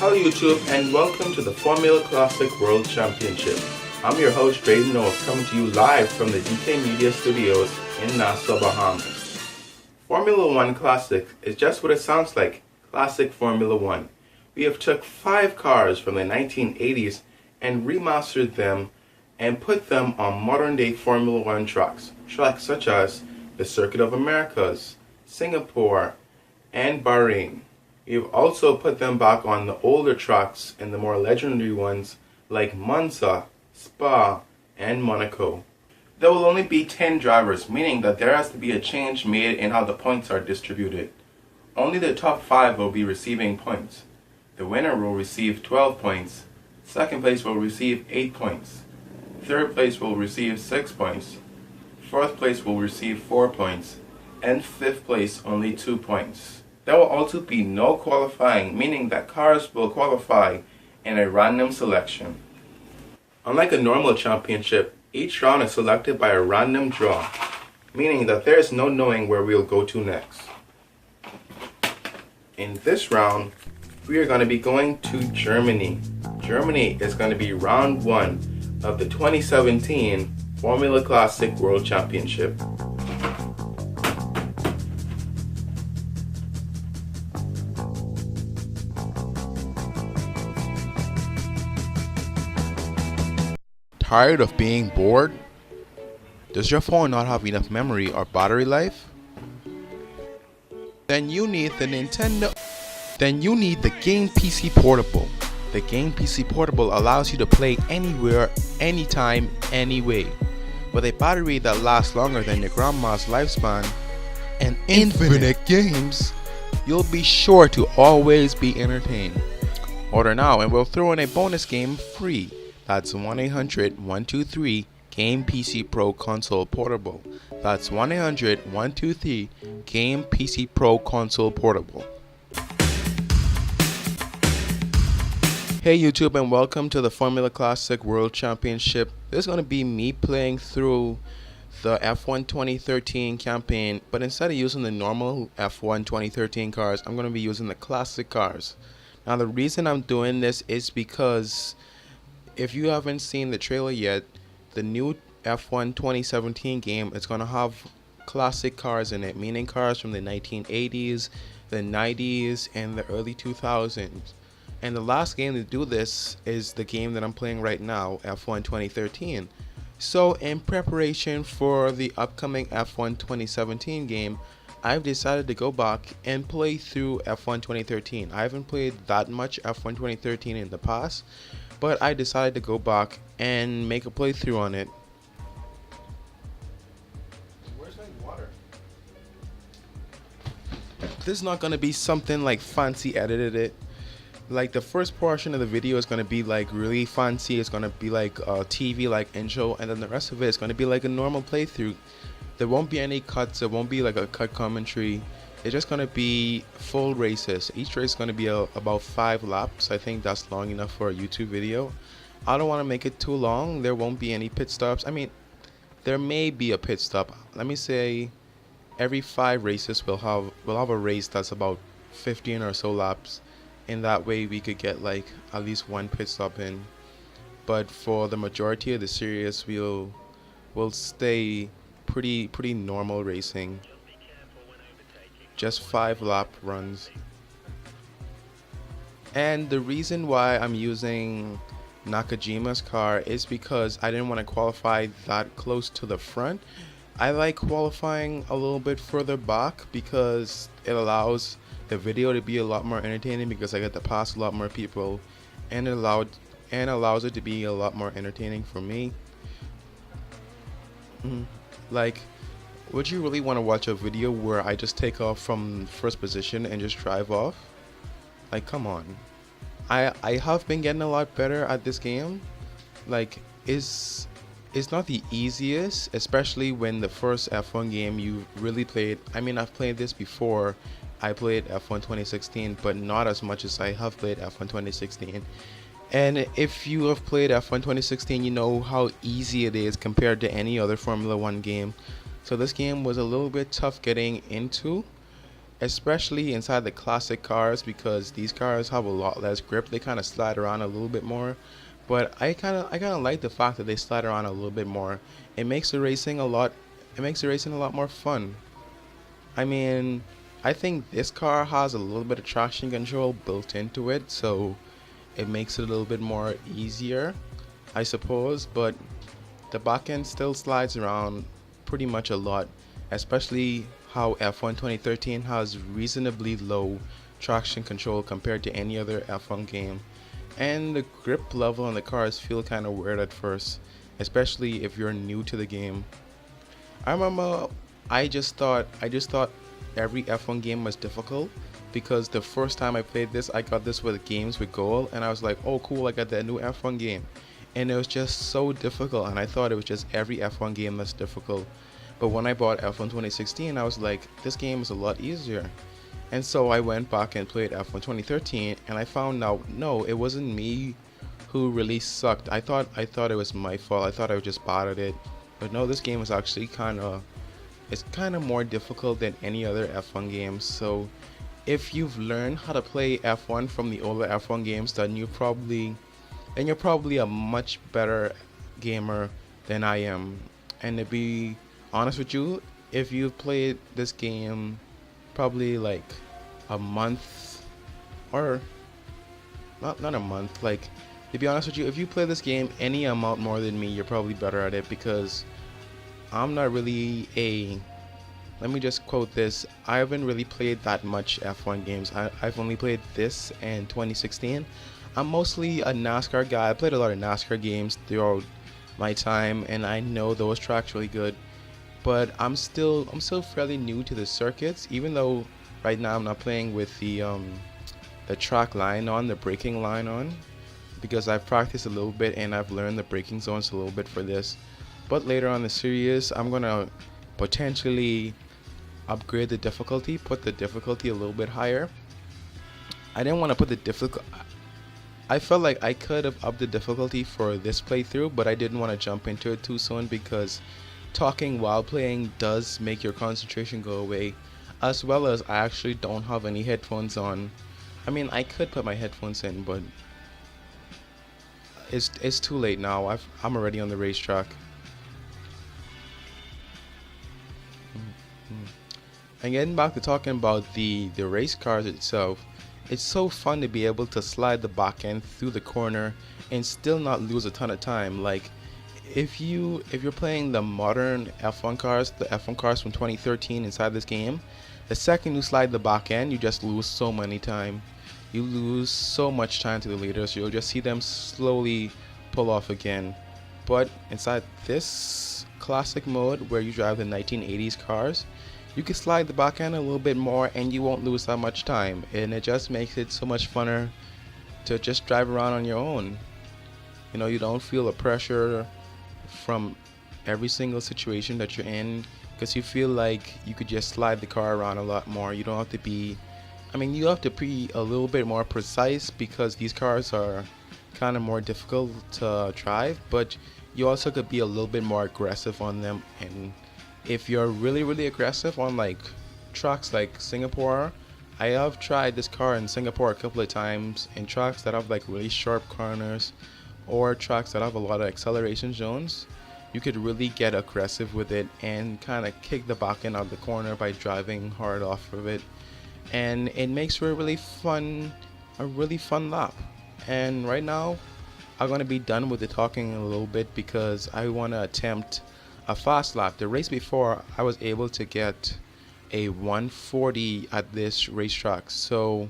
Hello YouTube and welcome to the Formula Classic World Championship. I'm your host Drayden North, coming to you live from the DK Media Studios in Nassau, Bahamas. Formula One Classic is just what it sounds like, Classic Formula One. We have took 5 cars from the 1980s and remastered them and put them on modern day Formula One tracks such as the Circuit of Americas, Singapore, and Bahrain. We've also put them back on the older tracks and the more legendary ones like Monza, Spa, and Monaco. There will only be 10 drivers, meaning that there has to be a change made in how the points are distributed. Only the top 5 will be receiving points. The winner will receive 12 points, second place will receive 8 points, third place will receive 6 points, fourth place will receive 4 points, and fifth place only 2 points. There will also be no qualifying, meaning that cars will qualify in a random selection. Unlike a normal championship, each round is selected by a random draw, meaning that there is no knowing where we'll go to next. In this round, we are going to be going to Germany. Germany is going to be round 1 of the 2017 Formula Classic World Championship. Tired of being bored? Does your phone not have enough memory or battery life? Then you need the Game PC Portable. The Game PC Portable allows you to play anywhere, anytime, anyway. With a battery that lasts longer than your grandma's lifespan and infinite games, you'll be sure to always be entertained. Order now and we'll throw in a bonus game free. That's 1-800-123-GAME PC Pro Console Portable. That's 1-800-123-GAME PC Pro Console Portable. Hey YouTube and welcome to the Formula Classic World Championship. This is going to be me playing through the F1 2013 campaign, but instead of using the normal F1 2013 cars, I'm going to be using the classic cars. Now the reason I'm doing this is because if you haven't seen the trailer yet, the new F1 2017 game is going to have classic cars in it, meaning cars from the 1980s, the 90s, and the early 2000s. And the last game to do this is the game that I'm playing right now, F1 2013. So in preparation for the upcoming F1 2017 game, I've decided to go back and play through F1 2013. I haven't played that much F1 2013 in the past, but I decided to go back and make a playthrough on it. Where's my water? This is not going to be something like fancy edited it. Like the first portion of the video is going to be like really fancy. It's going to be like a TV like intro, and then the rest of it is going to be like a normal playthrough. There won't be any cuts. There won't be like a cut commentary. It's just going to be full races. Each race is going to be about 5 laps. I think that's long enough for a YouTube video. I don't want to make it too long. There won't be any pit stops. I mean, there may be a pit stop. Let me say every 5 races we'll have a race that's about 15 or so laps. In that way we could get like at least 1 pit stop in. But for the majority of the series we'll stay pretty normal racing. Just 5 lap runs. And the reason why I'm using Nakajima's car is because I didn't want to qualify that close to the front. I like qualifying a little bit further back because it allows the video to be a lot more entertaining, because I get to pass a lot more people, and it allows it to be a lot more entertaining for me. Like, would you really want to watch a video where I just take off from first position and just drive off? Like, come on. I have been getting a lot better at this game. Like, it's not the easiest, especially when the first F1 game you really played. I mean, I've played this before. I played F1 2016, but not as much as I have played F1 2016. And if you have played F1 2016, you know how easy it is compared to any other Formula One game. So this game was a little bit tough getting into, especially inside the classic cars because these cars have a lot less grip. They kind of slide around a little bit more, but I kind of like the fact that they slide around a little bit more. It makes the racing a lot it makes the racing a lot more fun. I mean, I think this car has a little bit of traction control built into it, so it makes it a little bit more easier, I suppose, but the back end still slides around pretty much a lot, especially how F1 2013 has reasonably low traction control compared to any other F1 game. And the grip level on the cars feel kind of weird at first, especially if you're new to the game. I remember I just thought every F1 game was difficult because the first time I played this, I got this with Games with Gold, and I was like, "Oh, cool! I got that new F1 game," and it was just so difficult, and I thought it was just every F1 game that's difficult. But when I bought F1 2016, I was like, "This game is a lot easier," and so I went back and played F1 2013, and I found out no, it wasn't me who really sucked. I thought it was my fault. I thought I was just bad at it, but no, this game is actually kind of more difficult than any other F1 games. So if you've learned how to play F1 from the older F1 games, then you're probably a much better gamer than I am. And to be honest with you, if you've played this game probably like a month or not a month, like to be honest with you, if you play this game any amount more than me, you're probably better at it because I'm not really a. Let me just quote this. I haven't really played that much F1 games. I've only played this and 2016. I'm mostly a NASCAR guy. I played a lot of NASCAR games throughout my time, and I know those tracks really good. But I'm still fairly new to the circuits, even though right now I'm not playing with the track line on, the braking line on, because I've practiced a little bit and I've learned the braking zones a little bit for this. But later on in the series, I'm gonna potentially upgrade the difficulty, put the difficulty a little bit higher. I didn't want to put the difficult. I felt like I could have upped the difficulty for this playthrough, but I didn't want to jump into it too soon because talking while playing does make your concentration go away, as well as I actually don't have any headphones on. I mean, I could put my headphones in, but it's too late now. I'm already on the racetrack. And getting back to talking about the race cars itself, it's so fun to be able to slide the back end through the corner and still not lose a ton of time. Like if you're playing the modern F1 cars, the F1 cars from 2013 inside this game, the second you slide the back end, you just lose so many time. You lose so much time to the leaders. You'll just see them slowly pull off again. But inside this classic mode where you drive the 1980s cars, you can slide the back end a little bit more and you won't lose that much time. And it just makes it so much funner to just drive around on your own. You know, you don't feel the pressure from every single situation that you're in because you feel like you could just slide the car around a lot more. You don't have to be, I mean, you have to be a little bit more precise because these cars are kind of more difficult to drive, but you also could be a little bit more aggressive on them. And if you're really, really aggressive on like tracks like Singapore, I have tried this car in Singapore a couple of times in tracks that have like really sharp corners or tracks that have a lot of acceleration zones. You could really get aggressive with it and kind of kick the back end out of the corner by driving hard off of it, and it makes for a really fun lap. And right now, I'm gonna be done with the talking a little bit because I want to attempt a fast lap. The race before, I was able to get a 140 at this racetrack, so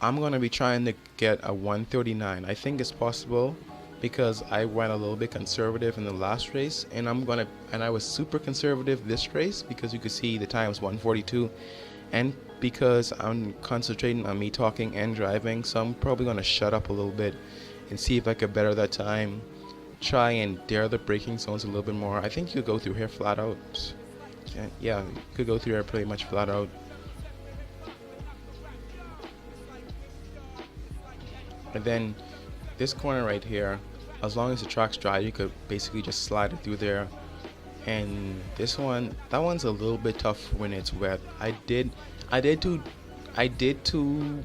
I'm gonna be trying to get a 139. I think it's possible because I went a little bit conservative in the last race, and I was super conservative this race because you could see the time was 142, and because I'm concentrating on me talking and driving, so I'm probably gonna shut up a little bit and see if I could better that time. Try and dare the braking zones a little bit more. I think you could go through here flat out. Yeah, you could go through here pretty much flat out. And then this corner right here, as long as the track's dry, you could basically just slide it through there. And this one, that one's a little bit tough when it's wet. I did two. I did two.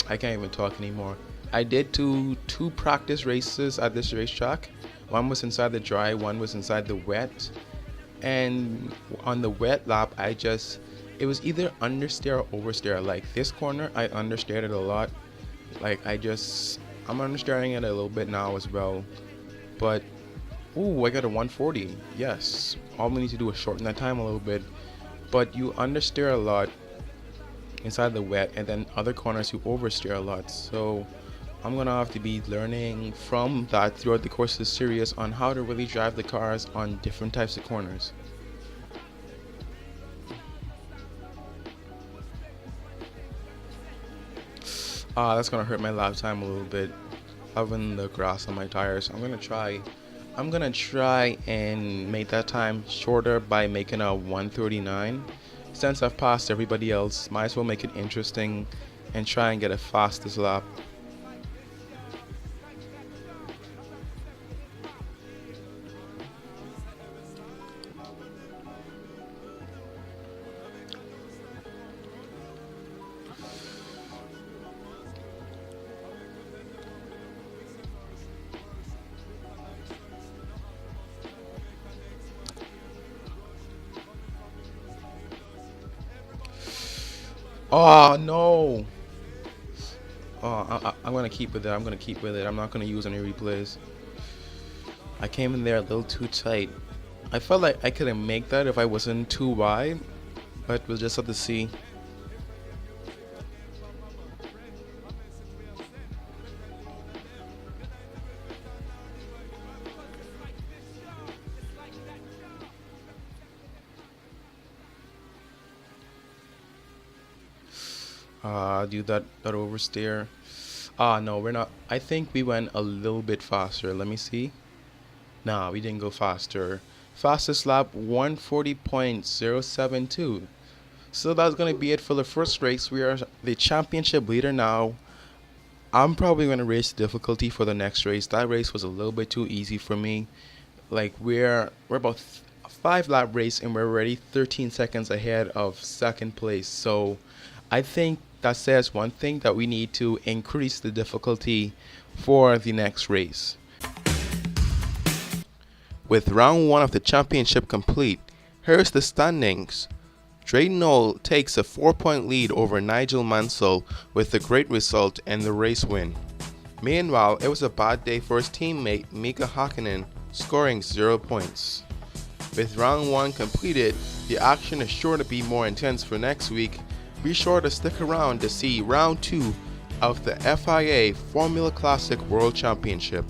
I can't even talk anymore. I did two practice races at this racetrack. One was inside the dry, one was inside the wet. And on the wet lap, it was either understeer or oversteer. Like this corner, I understeered it a lot. Like I'm understeering it a little bit now as well. But ooh, I got a 140. Yes, all we need to do is shorten that time a little bit. But you understeer a lot inside the wet, and then other corners you oversteer a lot. So I'm gonna have to be learning from that throughout the course of the series on how to really drive the cars on different types of corners. That's gonna hurt my lap time a little bit, having the grass on my tires. I'm gonna try and make that time shorter by making a 139. Since I've passed everybody else, might as well make it interesting and try and get a fastest lap. Oh no! I'm gonna keep with it. I'm gonna keep with it. I'm not gonna use any replays. I came in there a little too tight. I felt like I couldn't make that if I wasn't too wide, but we'll just have to see. Do that oversteer. No, we're not. I think we went a little bit faster. Let me see. Nah, we didn't go faster. Fastest lap 140.072. So that's gonna be it for the first race. We are the championship leader now. I'm probably gonna raise the difficulty for the next race. That race was a little bit too easy for me. Like we're about 5 lap race and we're already 13 seconds ahead of second place. So I think that says one thing, that we need to increase the difficulty for the next race. With round 1 of the championship complete, here's the standings. Drayden Knoll takes a 4-point lead over Nigel Mansell with a great result and the race win. Meanwhile, it was a bad day for his teammate Mika Hakkinen, scoring 0 points. With round 1 completed, the action is sure to be more intense for next week. Be sure to stick around to see round 2 of the FIA Formula Classic World Championship.